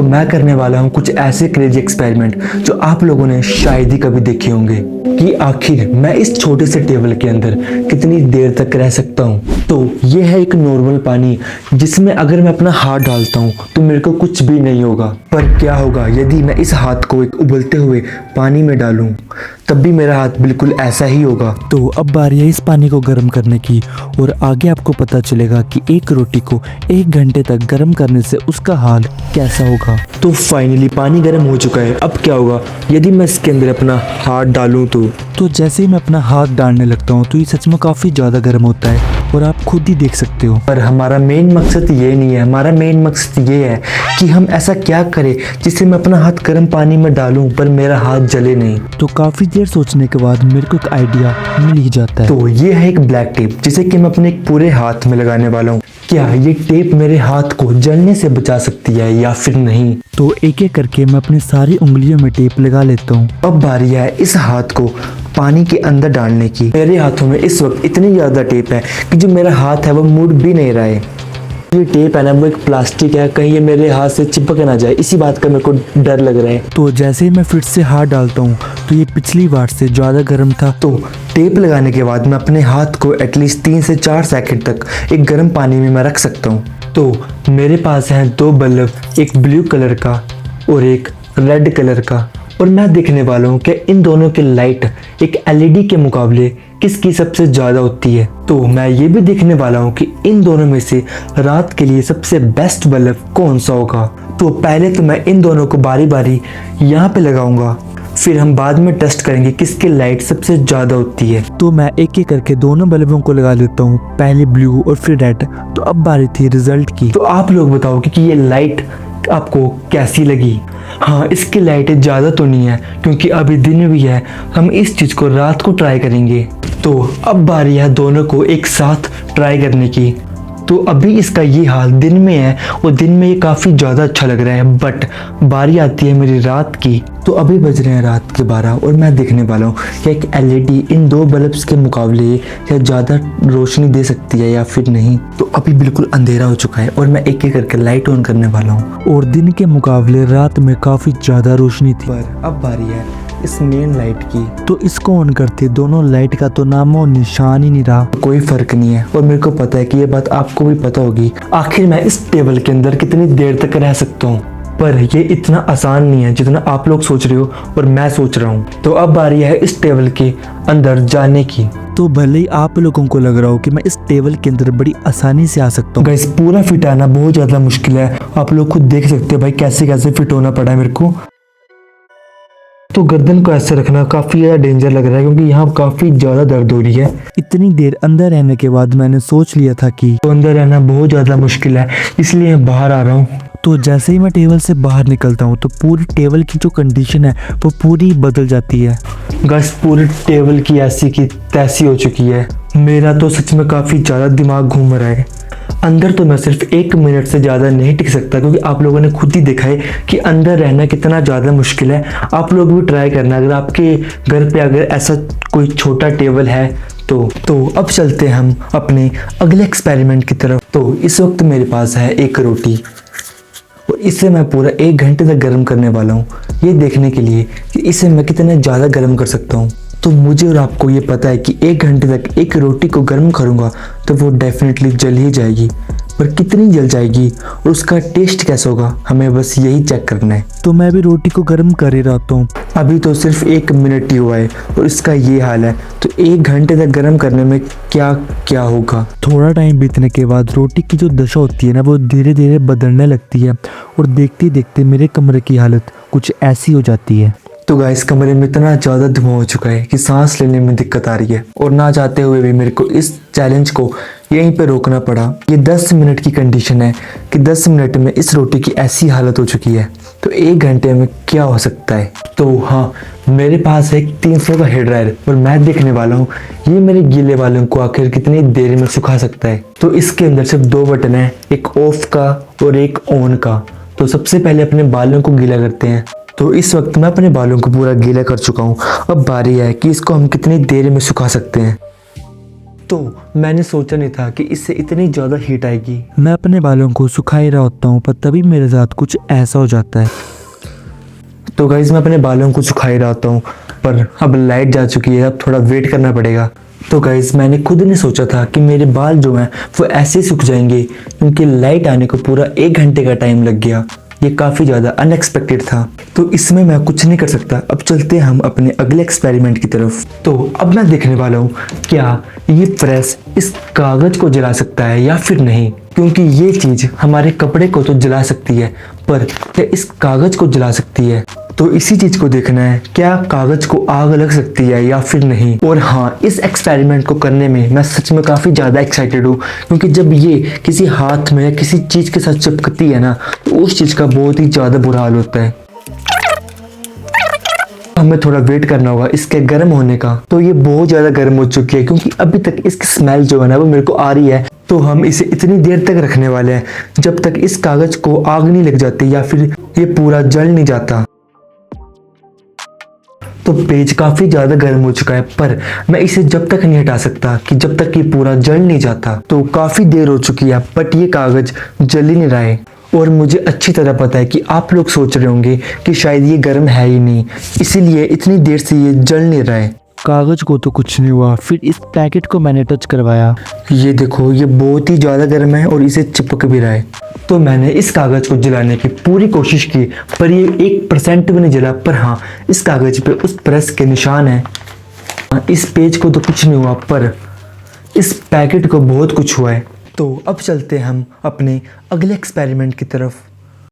तो मैं करने वाला हूँ कुछ ऐसे क्रेजी एक्सपेरिमेंट जो आप लोगों ने शायद ही कभी देखे होंगे कि आखिर मैं इस छोटे से टेबल के अंदर कितनी देर तक रह सकता हूँ। तो ये है एक नॉर्मल पानी जिसमें अगर मैं अपना हाथ डालता हूँ तो मेरे को कुछ भी नहीं होगा। पर क्या होगा यदि मैं इस हाथ को एक उबलते हुए पानी में डालूं, तब भी मेरा हाथ बिल्कुल ऐसा ही होगा। तो अब बारी है इस पानी को गर्म करने की और आगे आपको पता चलेगा कि एक रोटी को 1 घंटे तक गर्म करने से उसका हाल कैसा होगा। तो फाइनली पानी गर्म हो चुका है। अब क्या होगा यदि मैं इसके अंदर अपना हाथ डालूं तो जैसे ही मैं अपना हाथ डालने लगता हूँ तो ये सच में काफ़ी ज़्यादा गर्म होता है और आप खुद ही देख सकते हो। पर हमारा मेन मकसद ये नहीं है। हमारा मेन मकसद ये है कि हम ऐसा क्या करें जिससे मैं अपना हाथ गर्म पानी में डालूं पर मेरा हाथ जले नहीं। तो काफ़ी देर सोचने के बाद मेरे को एक आइडिया मिल ही जाता है। तो ये है एक ब्लैक टेप जिसे कि मैं अपने एक पूरे हाथ में लगाने वाला हूँ। क्या ये टेप मेरे हाथ को जलने से बचा सकती है या फिर नहीं? तो एक एक करके मैं अपनी सारी उंगलियों में टेप लगा लेता हूँ। अब बारी है इस हाथ को पानी के अंदर डालने की। मेरे हाथों में इस वक्त इतनी ज़्यादा टेप है कि जो मेरा हाथ है वो मुड़ भी नहीं रहा है। ये टेप है ना वो एक प्लास्टिक है, कहीं ये मेरे हाथ से चिपक ना जाए, इसी बात का मेरे को डर लग रहा है। तो जैसे ही मैं फिर से हाथ डालता हूँ तो ये पिछली बार से ज़्यादा गर्म था। तो टेप लगाने के बाद मैं अपने हाथ को एटलीस्ट 3 से 4 सेकंड तक एक गर्म पानी में मैं रख सकता हूँ। तो मेरे पास हैं 2 बल्ब, एक ब्लू कलर का और एक रेड कलर का, और मैं देखने वाला हूँ कि इन दोनों की लाइट एक एलईडी के मुकाबले किसकी सबसे ज़्यादा होती है। तो मैं ये भी देखने वाला हूँ कि इन दोनों में से रात के लिए सबसे बेस्ट बल्ब कौन सा होगा। तो पहले तो मैं इन दोनों को बारी बारी यहाँ पे लगाऊंगा, फिर हम बाद में टेस्ट करेंगे किसकी लाइट सबसे ज़्यादा होती है। तो मैं एक एक करके दोनों बल्बों को लगा लेता हूँ, पहले ब्लू और फिर रेड। तो अब बारी थी रिजल्ट की। तो आप लोग बताओ कि ये लाइट आपको कैसी लगी। हाँ, इसकी लाइटें ज़्यादा तो नहीं है क्योंकि अभी दिन भी है, हम इस चीज़ को रात को ट्राई करेंगे। तो अब बारी है दोनों को एक साथ ट्राई करने की। तो अभी इसका ये हाल दिन में है और दिन में ये काफ़ी ज़्यादा अच्छा लग रहा है, बट बारी आती है मेरी रात की। तो अभी बज रहे हैं रात के 12 और मैं देखने वाला हूँ कि एक एलईडी इन 2 बल्ब्स के मुकाबले क्या ज़्यादा रोशनी दे सकती है या फिर नहीं। तो अभी बिल्कुल अंधेरा हो चुका है और मैं एक एक करके लाइट ऑन करने वाला हूँ और दिन के मुकाबले रात में काफ़ी ज़्यादा रोशनी थी। पर अब बारी है इस मेन लाइट की। तो इसको ऑन करते दोनों लाइट का तो नामो निशान ही नहीं रहा। कोई फर्क नहीं है और मेरे को पता है कि ये बात आपको भी पता होगी। आखिर मैं इस टेबल के अंदर कितनी देर तक रह सकता हूँ, पर ये इतना आसान नहीं है जितना आप लोग सोच रहे हो और मैं सोच रहा हूँ। तो अब बारी है इस टेबल के अंदर जाने की। तो भले ही आप लोगों को लग रहा हो कि मैं इस टेबल के अंदर बड़ी आसानी से आ सकता हूँ, गाइस पूरा फिट आना बहुत ज़्यादा मुश्किल है। आप लोग खुद देख सकते हैं भाई कैसे कैसे फिट होना पड़ा है मेरे को। तो गर्दन को ऐसे रखना काफ़ी ज़्यादा डेंजर लग रहा है क्योंकि यहाँ काफ़ी ज़्यादा दर्द हो रही है। इतनी देर अंदर रहने के बाद मैंने सोच लिया था कि तो अंदर रहना बहुत ज़्यादा मुश्किल है, इसलिए मैं बाहर आ रहा हूँ। तो जैसे ही मैं टेबल से बाहर निकलता हूँ तो पूरी टेबल की जो कंडीशन है वो पूरी बदल जाती है। गाइस पूरी टेबल की ऐसी की तैसी हो चुकी है। मेरा तो सच में काफ़ी ज़्यादा दिमाग घूम रहा है। अंदर तो मैं सिर्फ 1 मिनट से ज़्यादा नहीं टिक सकता क्योंकि आप लोगों ने खुद ही देखा है कि अंदर रहना कितना ज़्यादा मुश्किल है। आप लोग भी ट्राई करना अगर आपके घर पे अगर ऐसा कोई छोटा टेबल है तो अब चलते हैं हम अपने अगले एक्सपेरिमेंट की तरफ। तो इस वक्त मेरे पास है एक रोटी और इसे मैं पूरा 1 घंटे तक गर्म करने वाला हूँ, ये देखने के लिए कि इसे मैं कितने ज़्यादा गर्म कर सकता हूँ। तो मुझे और आपको ये पता है कि 1 घंटे तक एक रोटी को गर्म करूँगा तो वो डेफिनेटली जल ही जाएगी, पर कितनी जल जाएगी और उसका टेस्ट कैसा होगा हमें बस यही चेक करना है। तो मैं भी रोटी को गर्म कर ही रहता हूँ। अभी तो सिर्फ 1 मिनट ही हुआ है और इसका ये हाल है, तो 1 घंटे तक गर्म करने में क्या क्या होगा। थोड़ा टाइम बीतने के बाद रोटी की जो दशा होती है ना वो धीरे धीरे बदलने लगती है और देखते देखते मेरे कमरे की हालत कुछ ऐसी हो जाती है। तो गाइस कमरे में इतना ज़्यादा धुआं हो चुका है कि सांस लेने में दिक्कत आ रही है और ना चाहते हुए भी मेरे को इस चैलेंज को यहीं पे रोकना पड़ा। ये 10 मिनट की कंडीशन है कि 10 मिनट में इस रोटी की ऐसी हालत हो चुकी है, तो 1 घंटे में क्या हो सकता है। तो हाँ, मेरे पास एक 300 का हेयर ड्रायर और मैं देखने वाला हूँ ये मेरे गीले बालों को आखिर कितनी देर में सुखा सकता है। तो इसके अंदर सिर्फ 2 बटन है, एक ऑफ का और एक ऑन का। तो सबसे पहले अपने बालों को गीला करते हैं। तो इस वक्त मैं अपने बालों को पूरा गीला कर चुका हूँ। अब बारी है कि इसको हम कितनी देर में सुखा सकते हैं। तो मैंने सोचा नहीं था कि इससे इतनी ज़्यादा हीट आएगी। मैं अपने बालों को सुखा ही रहा होता हूँ, पर तभी मेरे साथ कुछ ऐसा हो जाता है। तो गाइज़ मैं अपने बालों को सुखा ही रहा होता हूँ, पर अब लाइट जा चुकी है, अब थोड़ा वेट करना पड़ेगा। तो गाइज़ मैंने खुद नहीं सोचा था कि मेरे बाल जो हैं वो ऐसे ही सूख जाएंगे, क्योंकि लाइट आने को पूरा 1 घंटे का टाइम लग गया। ये काफ़ी ज़्यादा अनएक्सपेक्टेड था। तो इसमें मैं कुछ नहीं कर सकता। अब चलते हैं हम अपने अगले एक्सपेरिमेंट की तरफ। तो अब मैं देखने वाला हूँ क्या ये प्रेस इस कागज़ को जला सकता है या फिर नहीं, क्योंकि ये चीज़ हमारे कपड़े को तो जला सकती है, पर क्या इस कागज़ को जला सकती है? तो इसी चीज़ को देखना है, क्या कागज़ को आग लग सकती है या फिर नहीं। और हाँ, इस एक्सपेरिमेंट को करने में मैं सच में काफ़ी ज़्यादा एक्साइटेड हूँ, क्योंकि जब ये किसी हाथ में या किसी चीज़ के साथ चिपकती है ना, तो उस चीज़ का बहुत ही ज़्यादा बुरा हाल होता है। हमें थोड़ा वेट करना होगा इसके गर्म होने का। तो ये बहुत ज़्यादा गर्म हो चुकी है, क्योंकि अभी तक इसकी स्मेल जो है ना वो मेरे को आ रही है। तो हम इसे इतनी देर तक रखने वाले हैं जब तक इस कागज़ को आग नहीं लग जाती या फिर ये पूरा जल नहीं जाता। तो पेज काफ़ी ज़्यादा गर्म हो चुका है, पर मैं इसे जब तक नहीं हटा सकता कि जब तक ये पूरा जल नहीं जाता। तो काफ़ी देर हो चुकी है, बट ये कागज़ जल ही नहीं रहा है। और मुझे अच्छी तरह पता है कि आप लोग सोच रहे होंगे कि शायद ये गर्म है ही नहीं, इसीलिए इतनी देर से ये जल नहीं रहा है। कागज़ को तो कुछ नहीं हुआ, फिर इस पैकेट को मैंने टच करवाया। ये देखो, ये बहुत ही ज़्यादा गर्म है और इसे चिपक भी रहा है। तो मैंने इस कागज़ को जलाने की पूरी कोशिश की, पर ये 1% भी नहीं जला। पर हाँ, इस कागज़ पे उस प्रेस के निशान हैं। इस पेज को तो कुछ नहीं हुआ, पर इस पैकेट को बहुत कुछ हुआ है। तो अब चलते हैं हम अपने अगले एक्सपेरिमेंट की तरफ।